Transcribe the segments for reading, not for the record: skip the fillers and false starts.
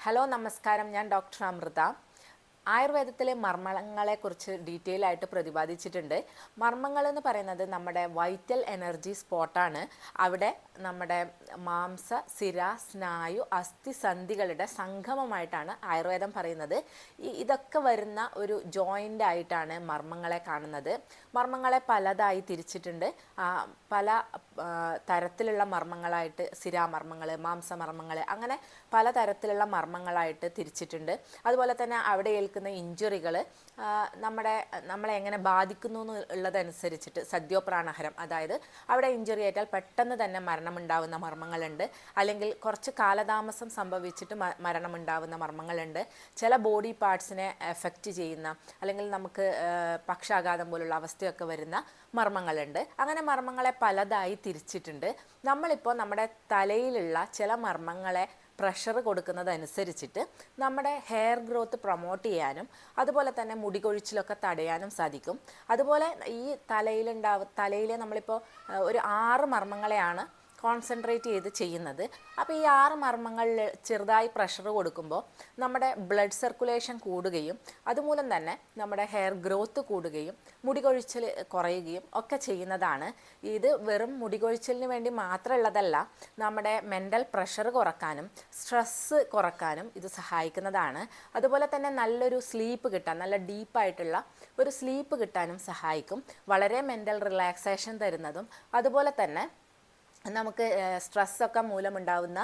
Hello നമസ്കാരം, ഞാൻ doctor Amrita. ആയുർവേദത്തിലെ മർമ്മങ്ങളെക്കുറിച്ച് detail ആയിട്ട് പ്രതിപാദിച്ചിട്ടുണ്ട്. മർമ്മങ്ങൾ എന്ന് പറയുന്നത് നമ്മുടെ വൈറ്റൽ എനർജി സ്പോട്ടാണ്. അവിടെ നമ്മുടെ മാംസ, സിര, സ്നായു, അസ്ഥി സന്ധികളുടെ സംഗമമായിട്ടാണ് ആയുർവേദം പറയുന്നത്. ഇതൊക്കെ വരുന്ന ഒരു ജോയിൻ്റ് ആയിട്ടാണ് മർമ്മങ്ങളെ കാണുന്നത്. മർമ്മങ്ങളെ പലതായി തിരിച്ചിട്ടുണ്ട്. പല തരത്തിലുള്ള മർമ്മങ്ങളായിട്ട് സിരാമർമ്മങ്ങൾ, മാംസമർമ്മങ്ങൾ, അങ്ങനെ പലതരത്തിലുള്ള മർമ്മങ്ങളായിട്ട് തിരിച്ചിട്ടുണ്ട്. അതുപോലെ തന്നെ അവിടെ ഏൽക്കുന്ന ഇഞ്ചുറികൾ നമ്മളെ എങ്ങനെ ബാധിക്കുന്നു എന്നുള്ളതനുസരിച്ചിട്ട് സദ്യോപ്രാണഹരം, അതായത് അവിടെ ഇഞ്ചുറി ആയിട്ടാൽ പെട്ടെന്ന് തന്നെ മരണമുണ്ടാവുന്ന മർമ്മങ്ങളുണ്ട്, അല്ലെങ്കിൽ കുറച്ച് കാലതാമസം സംഭവിച്ചിട്ട് മരണമുണ്ടാവുന്ന മർമ്മങ്ങളുണ്ട്. ചില ബോഡി പാർട്സിനെ എഫക്റ്റ് ചെയ്യുന്ന, അല്ലെങ്കിൽ നമുക്ക് പക്ഷാഘാതം പോലുള്ള അവസ്ഥയൊക്കെ വരുന്ന മർമ്മങ്ങളുണ്ട്. അങ്ങനെ മർമ്മങ്ങളെ പലതായി തിരിച്ചിട്ടുണ്ട്. നമ്മളിപ്പോൾ നമ്മുടെ തലയിലുള്ള ചില മർമ്മങ്ങളെ പ്രഷർ കൊടുക്കുന്നതനുസരിച്ചിട്ട് നമ്മുടെ ഹെയർ ഗ്രോത്ത് പ്രൊമോട്ട് ചെയ്യാനും അതുപോലെ തന്നെ മുടി കൊഴിച്ചിലൊക്കെ തടയാനും സാധിക്കും. അതുപോലെ ഈ തലയിൽ നമ്മളിപ്പോൾ ഒരു 6 മർമ്മങ്ങളെയാണ് കോൺസെൻട്രേറ്റ് ചെയ്ത് ചെയ്യുന്നത്. അപ്പോൾ ഈ 6 മർമ്മങ്ങളിൽ ചെറുതായി പ്രഷർ കൊടുക്കുമ്പോൾ നമ്മുടെ ബ്ലഡ് സർക്കുലേഷൻ കൂടുകയും അതുമൂലം തന്നെ നമ്മുടെ ഹെയർ ഗ്രോത്ത് കൂടുകയും മുടി കൊഴിച്ചിൽ കുറയുകയും ഒക്കെ ചെയ്യുന്നതാണ്. ഇത് വെറും മുടി കൊഴിച്ചിലിന് വേണ്ടി മാത്രമുള്ളതല്ല, നമ്മുടെ മെൻ്റൽ പ്രഷർ കുറക്കാനും സ്ട്രെസ്സ് കുറക്കാനും ഇത് സഹായിക്കുന്നതാണ്. അതുപോലെ തന്നെ നല്ലൊരു സ്ലീപ്പ് കിട്ടാൻ, നല്ല ഡീപ്പായിട്ടുള്ള ഒരു സ്ലീപ്പ് കിട്ടാനും സഹായിക്കും. വളരെ മെൻ്റൽ റിലാക്സേഷൻ തരുന്നതും അതുപോലെ തന്നെ നമുക്ക് സ്ട്രെസ്സൊക്കെ മൂലമുണ്ടാകുന്ന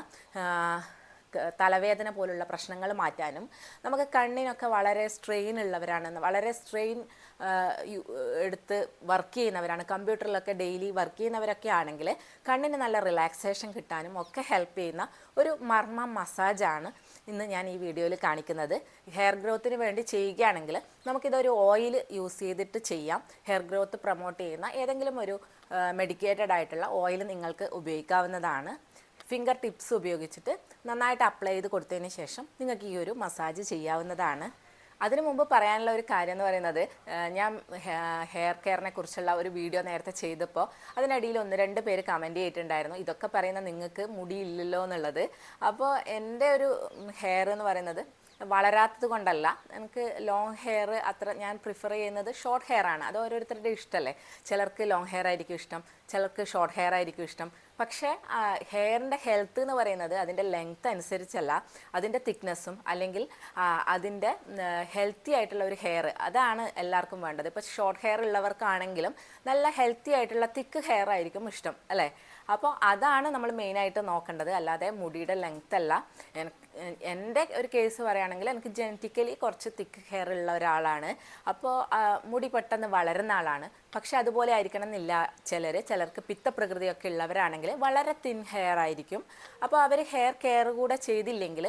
തലവേദന പോലുള്ള പ്രശ്നങ്ങൾ മാറ്റാനും, നമുക്ക് കണ്ണിനൊക്കെ വളരെ സ്ട്രെയിൻ ഉള്ളവരാണെന്ന്, വളരെ സ്ട്രെയിൻ എടുത്ത് വർക്ക് ചെയ്യുന്നവരാണ്, കമ്പ്യൂട്ടറിലൊക്കെ ഡെയിലി വർക്ക് ചെയ്യുന്നവരൊക്കെ ആണെങ്കിൽ കണ്ണിന് നല്ല റിലാക്സേഷൻ കിട്ടാനും ഒക്കെ ഹെൽപ്പ് ചെയ്യുന്ന ഒരു മർമ്മ മസാജാണ് ഇന്ന് ഞാൻ ഈ വീഡിയോയിൽ കാണിക്കുന്നത്. ഹെയർ ഗ്രോത്തിന് വേണ്ടി ചെയ്യുകയാണെങ്കിൽ നമുക്കിതൊരു ഓയിൽ യൂസ് ചെയ്തിട്ട് ചെയ്യാം. ഹെയർ ഗ്രോത്ത് പ്രൊമോട്ട് ചെയ്യുന്ന ഏതെങ്കിലും ഒരു മെഡിക്കേറ്റഡ് ആയിട്ടുള്ള ഓയിൽ നിങ്ങൾക്ക് ഉപയോഗിക്കാവുന്നതാണ്. ഫിംഗർ ടിപ്സ് ഉപയോഗിച്ചിട്ട് നന്നായിട്ട് അപ്ലൈ ചെയ്ത് കൊടുത്തതിന് ശേഷം നിങ്ങൾക്ക് ഈ ഒരു മസാജ് ചെയ്യാവുന്നതാണ്. അതിനു മുമ്പ് പറയാനുള്ള ഒരു കാര്യം എന്ന് പറയുന്നത്, ഞാൻ ഹെയർ കെയറിനെ കുറിച്ചുള്ള ഒരു വീഡിയോ നേരത്തെ ചെയ്തപ്പോൾ അതിനിടയിൽ 1-2 പേര് കമൻറ്റ് ചെയ്തിട്ടുണ്ടായിരുന്നു, ഇതൊക്കെ പറയുന്ന നിങ്ങൾക്ക് മുടിയില്ലല്ലോ എന്നുള്ളത്. അപ്പോൾ എൻ്റെ ഒരു ഹെയർ എന്ന് പറയുന്നത് വളരാത്തത് കൊണ്ടല്ല, എനിക്ക് ലോങ് ഹെയർ അത്ര ഞാൻ പ്രിഫർ ചെയ്യുന്നത് ഷോർട്ട് ഹെയർ ആണ്. അത് ഓരോരുത്തരുടെ ഇഷ്ടമല്ലേ. ചിലർക്ക് ലോങ് ഹെയർ ആയിരിക്കും ഇഷ്ടം, ചിലർക്ക് ഷോർട്ട് ഹെയർ ആയിരിക്കും ഇഷ്ടം. പക്ഷേ ഹെയറിൻ്റെ ഹെൽത്ത് എന്ന് പറയുന്നത് അതിൻ്റെ ലെങ്ത്ത് അനുസരിച്ചല്ല, അതിൻ്റെ തിക്നെസ്സും അല്ലെങ്കിൽ അതിൻ്റെ ഹെൽത്തി ആയിട്ടുള്ള ഒരു ഹെയർ, അതാണ് എല്ലാവർക്കും വേണ്ടത്. ഇപ്പോൾ ഷോർട്ട് ഹെയർ ഉള്ളവർക്കാണെങ്കിലും നല്ല ഹെൽത്തി ആയിട്ടുള്ള തിക്ക് ഹെയർ ആയിരിക്കും ഇഷ്ടം, അല്ലേ? അപ്പോൾ അതാണ് നമ്മൾ മെയിനായിട്ട് നോക്കേണ്ടത്, അല്ലാതെ മുടിയുടെ ലെങ്ത്ത് അല്ല. എൻ്റെ ഒരു കേസ് പറയുകയാണെങ്കിൽ എനിക്ക് ജനറ്റിക്കലി കുറച്ച് തിക്ക് ഹെയർ ഉള്ള ഒരാളാണ്. അപ്പോൾ മുടി പെട്ടെന്ന് വളരുന്ന ആളാണ്. പക്ഷെ അതുപോലെ ആയിരിക്കണം എന്നില്ല ചിലർക്ക് പിത്തപ്രകൃതിയൊക്കെ ഉള്ളവരാണെങ്കിൽ വളരെ തിൻ ഹെയർ ആയിരിക്കും. അപ്പോൾ അവർ ഹെയർ കെയർ കൂടെ ചെയ്തില്ലെങ്കിൽ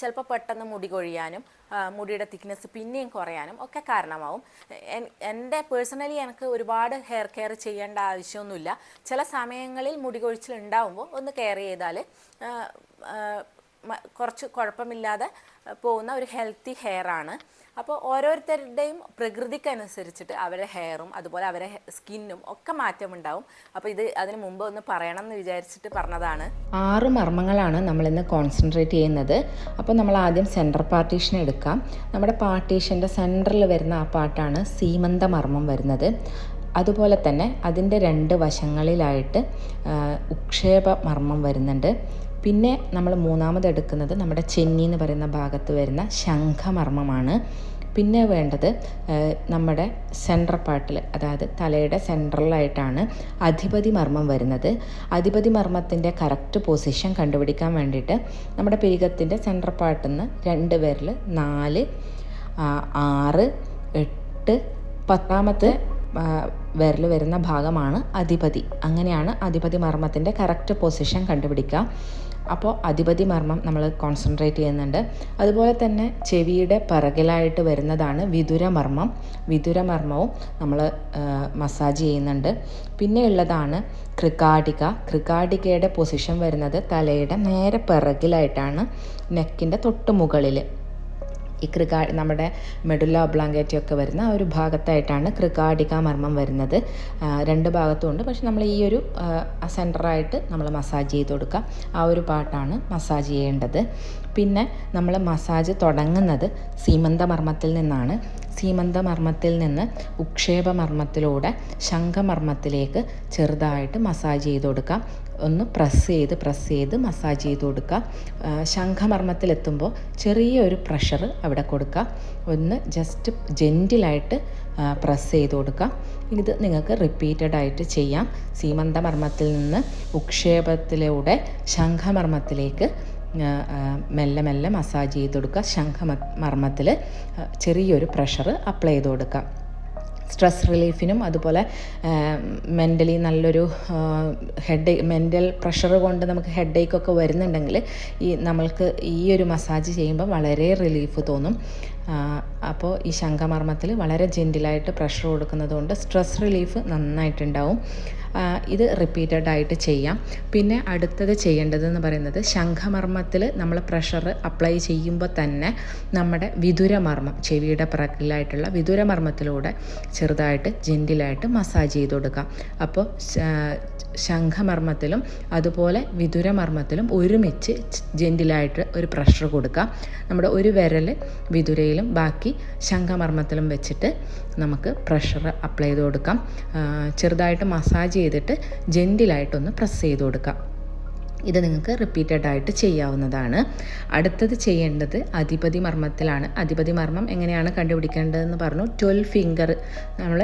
ചിലപ്പോൾ പെട്ടെന്ന് മുടി കൊഴിയാനും മുടിയുടെ തിക്നെസ് പിന്നെയും കുറയാനും ഒക്കെ കാരണമാവും. എൻ്റെ പേഴ്സണലി എനിക്ക് ഒരുപാട് ഹെയർ കെയർ ചെയ്യേണ്ട ആവശ്യമൊന്നുമില്ല. ചില സമയങ്ങളിൽ മുടി കൊഴിച്ചിൽ ഉണ്ടാവുമ്പോൾ ഒന്ന് കെയർ ചെയ്താൽ കുറച്ച് കുഴപ്പമില്ലാതെ പോകുന്ന ഒരു ഹെൽത്തി ഹെയർ ആണ്. അപ്പോൾ ഓരോരുത്തരുടെയും പ്രകൃതിക്കനുസരിച്ചിട്ട് അവരുടെ ഹെയറും അതുപോലെ അവരുടെ സ്കിന്നും ഒക്കെ മാറ്റമുണ്ടാവും. അപ്പോൾ അതിന് മുമ്പ് ഒന്ന് പറയണം എന്ന് വിചാരിച്ചിട്ട് പറഞ്ഞതാണ്. 6 മർമ്മങ്ങളാണ് നമ്മളിന്ന് കോൺസെൻട്രേറ്റ് ചെയ്യുന്നത്. അപ്പോൾ നമ്മൾ ആദ്യം സെൻറ്റർ പാർട്ടീഷൻ എടുക്കാം. നമ്മുടെ പാർട്ടീഷൻ്റെ സെൻറ്ററിൽ വരുന്ന ആ പാർട്ടാണ് സീമന്ത മർമ്മം വരുന്നത്. അതുപോലെ തന്നെ അതിൻ്റെ 2 വശങ്ങളിലായിട്ട് ഉക്ഷേപ മർമ്മം വരുന്നുണ്ട്. പിന്നെ നമ്മൾ മൂന്നാമത് എടുക്കുന്നത് നമ്മുടെ ചെന്നി എന്ന് പറയുന്ന ഭാഗത്ത് വരുന്ന ശംഖമർമ്മമാണ്. പിന്നെ വേണ്ടത് നമ്മുടെ സെൻട്രൽ പാർട്ടിൽ, അതായത് തലയുടെ സെൻട്രലായിട്ടാണ് അധിപതി മർമ്മം വരുന്നത്. അധിപതി മർമ്മത്തിൻ്റെ കറക്റ്റ് പൊസിഷൻ കണ്ടുപിടിക്കാൻ വേണ്ടിയിട്ട് നമ്മുടെ പിരികത്തിൻ്റെ സെൻട്രൽ പാർട്ടിൽ നിന്ന് 2 വിരൽ, 4, 6, 8, 10ാമത്തെ വിരൽ വരുന്ന ഭാഗമാണ് അധിപതി. അങ്ങനെയാണ് അധിപതി മർമ്മത്തിൻ്റെ കറക്റ്റ് പൊസിഷൻ കണ്ടുപിടിക്കുക. അപ്പോൾ അധിപതി മർമ്മം നമ്മൾ കോൺസെൻട്രേറ്റ് ചെയ്യുന്നുണ്ട്. അതുപോലെ തന്നെ ചെവിയുടെ പിറകിലായിട്ട് വരുന്നതാണ് വിദുരമർമ്മം. വിദുരമർമ്മവും നമ്മൾ മസാജ് ചെയ്യുന്നുണ്ട്. പിന്നെ ഉള്ളതാണ് കൃകാടിക. കൃകാടികയുടെ പൊസിഷൻ വരുന്നത് തലയുടെ നേരെ പിറകിലായിട്ടാണ്, നെക്കിൻ്റെ തൊട്ട് മുകളിൽ. ഈ നമ്മുടെ മെഡുല്ല ഒബ്ലാങ്കേറ്റ ഒക്കെ വരുന്ന ആ ഒരു ഭാഗത്തായിട്ടാണ് കൃകാടിക മർമ്മം വരുന്നത്. രണ്ട് ഭാഗത്തും ഉണ്ട്, പക്ഷെ നമ്മൾ ഈ ഒരു സെൻറ്ററായിട്ട് നമ്മൾ മസാജ് ചെയ്ത് കൊടുക്കുക. ആ ഒരു പാർട്ടാണ് മസാജ് ചെയ്യേണ്ടത്. പിന്നെ നമ്മൾ മസാജ് തുടങ്ങുന്നത് സീമന്തമർമ്മത്തിൽ നിന്നാണ്. സീമന്തമർമ്മത്തിൽ നിന്ന് ഉക്ഷേപമർമ്മത്തിലൂടെ ശംഖമർമ്മത്തിലേക്ക് ചെറുതായിട്ട് മസാജ് ചെയ്ത് കൊടുക്കാം. ഒന്ന് പ്രസ് ചെയ്ത് മസാജ് ചെയ്ത് കൊടുക്കുക. ശംഖമർമ്മത്തിലെത്തുമ്പോൾ ചെറിയൊരു പ്രഷർ അവിടെ കൊടുക്കുക. ഒന്ന് ജസ്റ്റ് ജെൻറ്റിലായിട്ട് പ്രസ് ചെയ്ത് കൊടുക്കുക. ഇത് നിങ്ങൾക്ക് റിപ്പീറ്റഡ് ആയിട്ട് ചെയ്യാം. സീമന്തമർമ്മത്തിൽ നിന്ന് ഉക്ഷേപത്തിലൂടെ ശംഖമർമ്മത്തിലേക്ക് മെല്ലെ മെല്ലെ മസാജ് ചെയ്ത് കൊടുക്കുക. ശംഖമർമ്മത്തിൽ ചെറിയൊരു പ്രഷർ അപ്ലൈ ചെയ്ത് കൊടുക്കുക. സ്ട്രെസ് റിലീഫിനും അതുപോലെ മെൻ്റലി നല്ലൊരു മെൻ്റൽ പ്രഷർ കൊണ്ട് നമുക്ക് ഹെഡ് ഏക്കൊക്കെ വരുന്നുണ്ടെങ്കിൽ നമ്മൾക്ക് ഈ ഒരു മസാജ് ചെയ്യുമ്പോൾ വളരെ റിലീഫ് തോന്നും. അപ്പോൾ ഈ ശംഖമർമ്മത്തിൽ വളരെ ജെൻറ്റിലായിട്ട് പ്രഷർ കൊടുക്കുന്നത് കൊണ്ട് സ്ട്രെസ് റിലീഫ് നന്നായിട്ടുണ്ടാവും. ഇത് റിപ്പീറ്റഡ് ആയിട്ട് ചെയ്യാം. പിന്നെ അടുത്തത് ചെയ്യേണ്ടതെന്ന് പറയുന്നത് ശംഖമർമ്മത്തിൽ നമ്മൾ പ്രഷർ അപ്ലൈ ചെയ്യുമ്പോൾ തന്നെ നമ്മുടെ വിദുരമർമ്മം, ചെവിയുടെ പിറകിലായിട്ടുള്ള വിദുരമർമ്മത്തിലൂടെ ചെറുതായിട്ട് ജെൻറ്റിലായിട്ട് മസാജ് ചെയ്ത് കൊടുക്കാം. അപ്പോൾ ശംഖമർമ്മത്തിലും അതുപോലെ വിദുരമർമ്മത്തിലും ഒരുമിച്ച് ജെൻറ്റിലായിട്ട് ഒരു പ്രഷർ കൊടുക്കാം. നമ്മുടെ ഒരു വിരൽ വിദുരയിലും ബാക്കി ശംഖമർമ്മത്തിലും വെച്ചിട്ട് നമുക്ക് പ്രഷർ അപ്ലൈ ചെയ്ത് കൊടുക്കാം. ചെറുതായിട്ട് മസാജ് ചെയ്തിട്ട് ജെൻറ്റിലായിട്ടൊന്ന് പ്രസ് ചെയ്ത് കൊടുക്കാം. ഇത് നിങ്ങൾക്ക് റിപ്പീറ്റഡ് ആയിട്ട് ചെയ്യാവുന്നതാണ്. അടുത്തത് ചെയ്യേണ്ടത് അധിപതി മർമ്മത്തിലാണ്. അധിപതി മർമ്മം എങ്ങനെയാണ് കണ്ടുപിടിക്കേണ്ടതെന്ന് പറഞ്ഞു. 12 ഫിംഗർ നമ്മൾ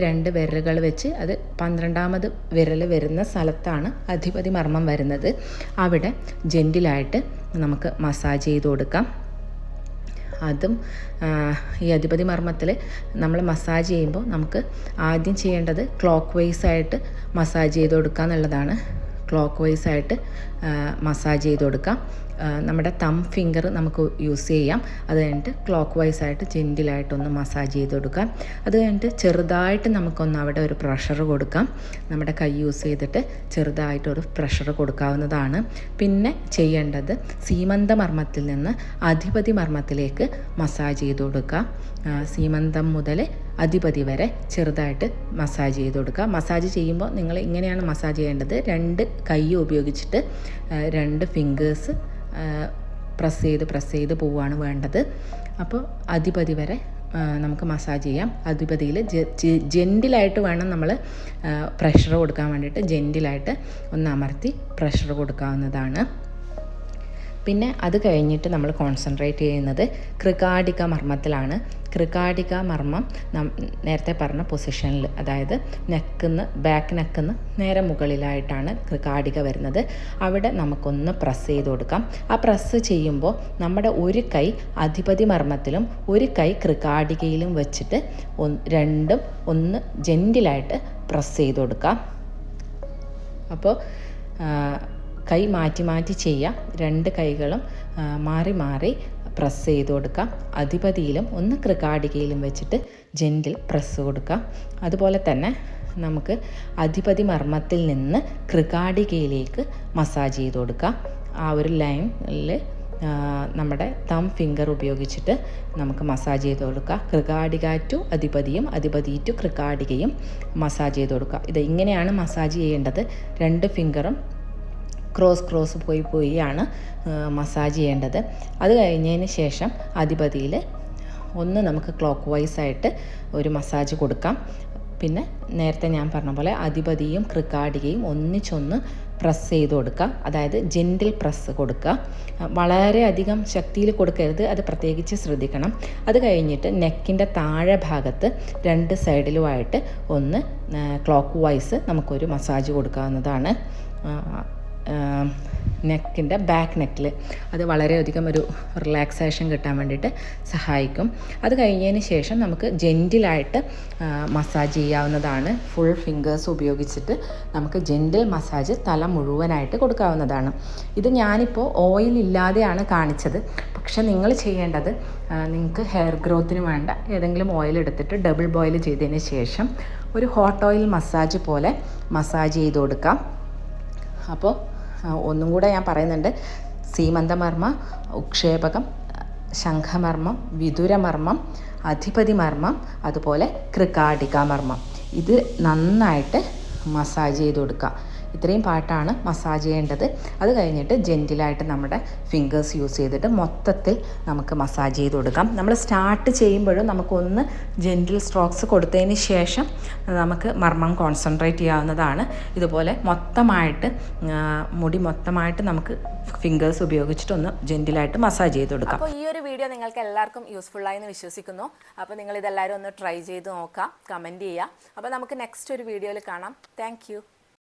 രണ്ട് വിരലുകൾ വെച്ച് അത് 12ാമത് വിരൽ വരുന്ന സ്ഥലത്താണ് അധിപതി മർമ്മം വരുന്നത്. അവിടെ ജെൻറ്റിലായിട്ട് നമുക്ക് മസാജ് ചെയ്ത് കൊടുക്കാം. അതും ഈ അധിപതി മർമ്മത്തിൽ നമ്മൾ മസാജ് ചെയ്യുമ്പോൾ നമുക്ക് ആദ്യം ചെയ്യേണ്ടത് ക്ലോക്ക് വൈസായിട്ട് മസാജ് ചെയ്ത് കൊടുക്കുക എന്നുള്ളതാണ്. ക്ലോക്ക് വൈസായിട്ട് മസാജ് ചെയ്ത് കൊടുക്കാം. നമ്മുടെ തം ഫിംഗർ നമുക്ക് യൂസ് ചെയ്യാം. അത് കഴിഞ്ഞിട്ട് ക്ലോക്ക് വൈസായിട്ട് ജെൻറ്റിലായിട്ടൊന്ന് മസാജ് ചെയ്ത് കൊടുക്കാം. അത് കഴിഞ്ഞിട്ട് ചെറുതായിട്ട് നമുക്കൊന്ന് അവിടെ ഒരു പ്രഷർ കൊടുക്കാം. നമ്മുടെ കൈ യൂസ് ചെയ്തിട്ട് ചെറുതായിട്ടൊരു പ്രഷർ കൊടുക്കാവുന്നതാണ്. പിന്നെ ചെയ്യേണ്ടത് സീമന്തമർമ്മത്തിൽ നിന്ന് അധിപതി മർമ്മത്തിലേക്ക് മസാജ് ചെയ്ത് കൊടുക്കുക. സീമന്തം മുതൽ അധിപതി വരെ ചെറുതായിട്ട് മസാജ് ചെയ്ത് കൊടുക്കുക. മസാജ് ചെയ്യുമ്പോൾ നിങ്ങൾ ഇങ്ങനെയാണ് മസാജ് ചെയ്യേണ്ടത്. 2 കൈ ഉപയോഗിച്ചിട്ട് 2 ഫിംഗേഴ്സ് പ്രസ് ചെയ്ത് പോവുകയാണ് വേണ്ടത്. അപ്പോൾ അധിപതി വരെ നമുക്ക് മസാജ് ചെയ്യാം. അധിപതിയിൽ ജെൻറ്റിലായിട്ട് വേണം നമ്മൾ പ്രഷർ കൊടുക്കാൻ വേണ്ടിയിട്ട്. ജെൻറ്റിലായിട്ട് ഒന്ന് അമർത്തി പ്രഷർ കൊടുക്കാവുന്നതാണ്. പിന്നെ അത് കഴിഞ്ഞിട്ട് നമ്മൾ കോൺസെൻട്രേറ്റ് ചെയ്യുന്നത് കൃകാടിക മർമ്മത്തിലാണ്. കൃകാടിക മർമ്മം നേരത്തെ പറഞ്ഞ പൊസിഷനിൽ, അതായത് ബാക്ക് നെക്കിന്ന് നേരെ മുകളിലായിട്ടാണ് കൃകാടിക വരുന്നത്. അവിടെ നമുക്കൊന്ന് പ്രസ് ചെയ്ത് കൊടുക്കാം. ആ പ്രസ് ചെയ്യുമ്പോൾ നമ്മുടെ ഒരു കൈ അധിപതി മർമ്മത്തിലും ഒരു കൈ കൃകാടികയിലും വെച്ചിട്ട് രണ്ടും ഒന്ന് ജെൻറ്റിലായിട്ട് പ്രസ് ചെയ്ത് കൊടുക്കാം. അപ്പോൾ കൈ മാറ്റി ചെയ്യാം. 2 കൈകളും മാറി പ്രസ് ചെയ്ത് കൊടുക്കാം. അധിപതിയിലും ഒന്ന് കൃകാടികയിലും വെച്ചിട്ട് ജെൻറ്റിൽ പ്രസ് കൊടുക്കാം. അതുപോലെ തന്നെ നമുക്ക് അധിപതി മർമ്മത്തിൽ നിന്ന് കൃകാടികയിലേക്ക് മസാജ് ചെയ്ത് കൊടുക്കാം. ആ ഒരു ലൈനിൽ നമ്മുടെ തം ഫിംഗർ ഉപയോഗിച്ചിട്ട് നമുക്ക് മസാജ് ചെയ്ത് കൊടുക്കുക. കൃകാടിക ടു അധിപതിയും അധിപതി ടു കൃകാടികയും മസാജ് ചെയ്ത് കൊടുക്കുക. ഇത് ഇങ്ങനെയാണ് മസാജ് ചെയ്യേണ്ടത്. 2 ഫിംഗറും ക്രോസ് പോയാണ് മസാജ് ചെയ്യേണ്ടത്. അത് കഴിഞ്ഞതിന് ശേഷം അധിപതിയിൽ ഒന്ന് നമുക്ക് ക്ലോക്ക് വൈസായിട്ട് ഒരു മസാജ് കൊടുക്കാം. പിന്നെ നേരത്തെ ഞാൻ പറഞ്ഞ പോലെ അധിപതിയും കൃകാടികയും ഒന്നിച്ചൊന്ന് പ്രസ് ചെയ്ത് കൊടുക്കുക. അതായത് ജെൻറ്റിൽ പ്രസ് കൊടുക്കുക. വളരെയധികം ശക്തിയിൽ കൊടുക്കരുത്, അത് പ്രത്യേകിച്ച് ശ്രദ്ധിക്കണം. അത് കഴിഞ്ഞിട്ട് നെക്കിൻ്റെ താഴെ ഭാഗത്ത് 2 സൈഡിലുമായിട്ട് ഒന്ന് ക്ലോക്ക് വൈസ് നമുക്കൊരു മസാജ് കൊടുക്കാവുന്നതാണ്. നെക്കിൻ്റെ ബാക്ക് നെക്കിൽ അത് വളരെയധികം ഒരു റിലാക്സേഷൻ കിട്ടാൻ വേണ്ടിയിട്ട് സഹായിക്കും. അത് കഴിഞ്ഞതിന് ശേഷം നമുക്ക് ജെൻറ്റിലായിട്ട് മസാജ് ചെയ്യാവുന്നതാണ്. ഫുൾ ഫിംഗേഴ്സ് ഉപയോഗിച്ചിട്ട് നമുക്ക് ജെൻറ്റിൽ മസാജ് തല മുഴുവനായിട്ട് കൊടുക്കാവുന്നതാണ്. ഇത് ഞാനിപ്പോൾ ഓയിൽ ഇല്ലാതെയാണ് കാണിച്ചത്. പക്ഷെ നിങ്ങൾ ചെയ്യേണ്ടത്, നിങ്ങൾക്ക് ഹെയർ ഗ്രോത്തിന് വേണ്ട ഏതെങ്കിലും ഓയിൽ എടുത്തിട്ട് ഡബിൾ ബോയിൽ ചെയ്തതിന് ശേഷം ഒരു ഹോട്ട് ഓയിൽ മസാജ് പോലെ മസാജ് ചെയ്ത് കൊടുക്കാം. അപ്പോൾ ഒന്നും കൂടെ ഞാൻ പറയുന്നുണ്ട്. സീമന്തമർമ്മ, ഉക്ഷേപകം, ശംഖമർമ്മം, വിദുരമർമ്മം, അധിപതിമർമ്മം, അതുപോലെ കൃകാടികാമർമ്മം. ഇത് നന്നായിട്ട് മസാജ് ചെയ്ത് കൊടുക്കുക. ഇത്രയും പാർട്ടാണ് മസാജ് ചെയ്യേണ്ടത്. അത് കഴിഞ്ഞിട്ട് ജെൻറ്റിലായിട്ട് നമ്മുടെ ഫിംഗേഴ്സ് യൂസ് ചെയ്തിട്ട് മൊത്തത്തിൽ നമുക്ക് മസാജ് ചെയ്ത് കൊടുക്കാം. നമ്മൾ സ്റ്റാർട്ട് ചെയ്യുമ്പോഴും നമുക്കൊന്ന് ജെൻറ്റിൽ സ്ട്രോക്സ് കൊടുത്തതിന് ശേഷം നമുക്ക് മർമ്മം കോൺസെൻട്രേറ്റ് ചെയ്യാവുന്നതാണ്. ഇതുപോലെ മൊത്തമായിട്ട് മുടി മൊത്തമായിട്ട് നമുക്ക് ഫിംഗേഴ്സ് ഉപയോഗിച്ചിട്ടൊന്ന് ജെൻറ്റിലായിട്ട് മസാജ് ചെയ്ത് കൊടുക്കാം. അപ്പോൾ ഈ ഒരു വീഡിയോ നിങ്ങൾക്ക് എല്ലാവർക്കും യൂസ്ഫുള്ളായി എന്ന് വിശ്വസിക്കുന്നു. അപ്പോൾ നിങ്ങൾ ഇതെല്ലാവരും ഒന്ന് ട്രൈ ചെയ്ത് നോക്കാം, കമൻറ്റ് ചെയ്യുക. അപ്പോൾ നമുക്ക് നെക്സ്റ്റ് ഒരു വീഡിയോയിൽ കാണാം. താങ്ക്